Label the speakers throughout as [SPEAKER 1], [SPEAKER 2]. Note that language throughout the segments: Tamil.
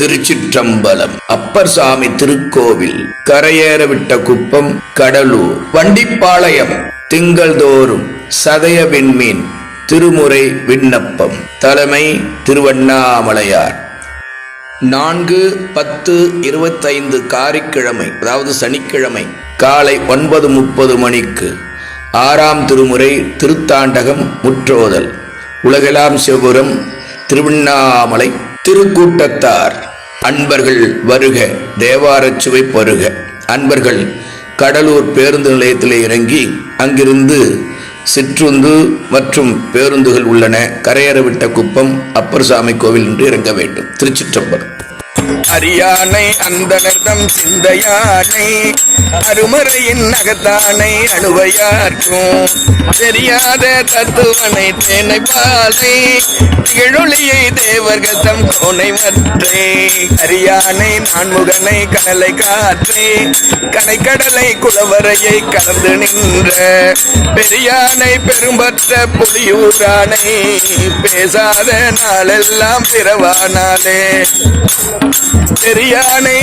[SPEAKER 1] திருச்சிற்றம்பலம். அப்பர் சாமி திருக்கோவில், கரையேறவிட்ட குப்பம், கடலூர். வண்டிப்பாளையம். திங்கள் தோறும் சதய விண்மீன் திருமுறை விண்ணப்பம். தலைமை திருவண்ணாமலையார். 4/10/25 காரிக்கிழமை, அதாவது சனிக்கிழமை காலை 9:30 மணிக்கு 6ஆம் திருமுறை திருத்தாண்டகம் முற்றோதல். உலகெல்லாம் சிவபுரம், திருவண்ணாமலை திருக்கூட்டத்தார். அன்பர்கள் வருக, தேவாரச்சுவை பருக. அன்பர்கள் கடலூர் பேருந்து நிலையத்திலே இறங்கி அங்கிருந்து சிற்றுந்து மற்றும் பேருந்துகள் உள்ளன. கரையேறவிட்ட குப்பம் அப்பர் சாமி கோவில் என்று இறங்க வேண்டும். திருச்சிற்றம்பலம். அரியானை அந்தனர்தம் சிந்தையானை அருமறையின் அகத்தானை அணுவையார்க்கும் தெரியாத தத்துவனை தேனை பாலை திகழொளியை தேவர்கள் தம் கோனை மற்றே. அரியானை நான்முகனை கடலை காற்றே கனைக்கடலை குளவரையை கலந்து நின்ற பெரியானை பெரும்பற்ற புலியூரானை பேசாத நாளெல்லாம் பிறவானாலே. பெரியானை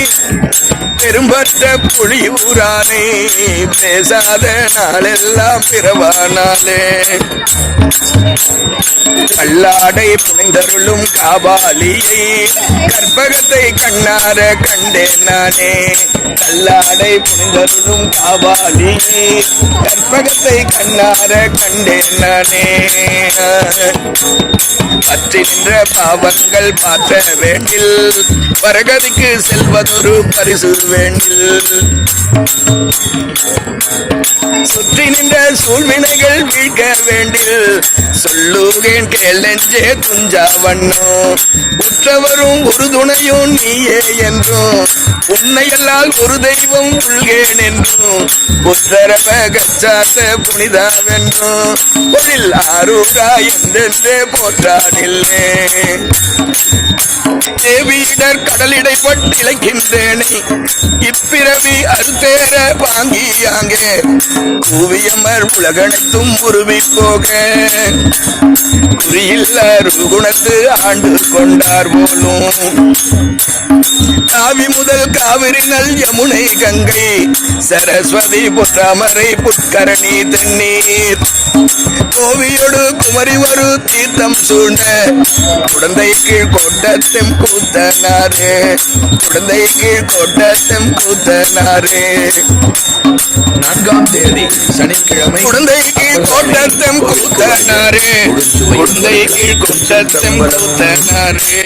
[SPEAKER 1] பெரும்பற்ற புலியூரானை பேசாத நாளெல்லாம் பிறவானாலே. கல்லாடை புனைந்தருளும் காபாலியை கற்பகத்தை கண்ணார கண்டேன் நானே. கல்லாடை புனைந்தருளும் காபாலியை கற்பகத்தை கண்ணார கண்டேன் நானே. பற்றி நின்ற பாவங்கள் பார்க்க வேண்டில் பரகதிக்கு செல்வதொரு பரிசு வேண்டில். சுற்றி நின்ற சூழ்வினைகள் வீழ்க்க வேண்டில் சொல்லுகேன் கேள் நெஞ்சே துஞ்சா வண்ணோ. உற்றவரும் ஒரு துணையும் நீயே என்றும் உன்னையல்லால் ஒரு தெய்வம் உள்கேன் என்றும் புத்தரவ கச்சாத்த புனிதாவென்றும் பொழில் ஆரூரா என்றென்றே போற்றானில்லே. தேவீடர் கடலிடை பட்டிழைக்கின்றேனை இப்பிறவி அறுத்தேற வாங்கியாங்கே கூவியமர் உலகனைத்தும் உருவி போக குறியில்லார் குணத்து ஆண்டு கொண்டார் போலும். காவி முதல் காவிரி நல் யமுனை கங்கை சரஸ்வதி பொற்றாமரை புட்கரணி தண்ணீர் கோவியோடு குமரி ஒரு தீர்த்தம் சூழ்ந்த குழந்தை கீழ் கோட்டத்தெம் கூத்தனாரே. குழந்தை கீழ் கோட்டத்தெம் கூத்தனாரே.
[SPEAKER 2] 4ஆம் தேதி சனிக்கிழமை
[SPEAKER 1] குழந்தை கீழ் கோட்டத்தெம் கூத்தனாரே. குழந்தை கீழ் கோட்டத்தெம் கூத்தனாரே.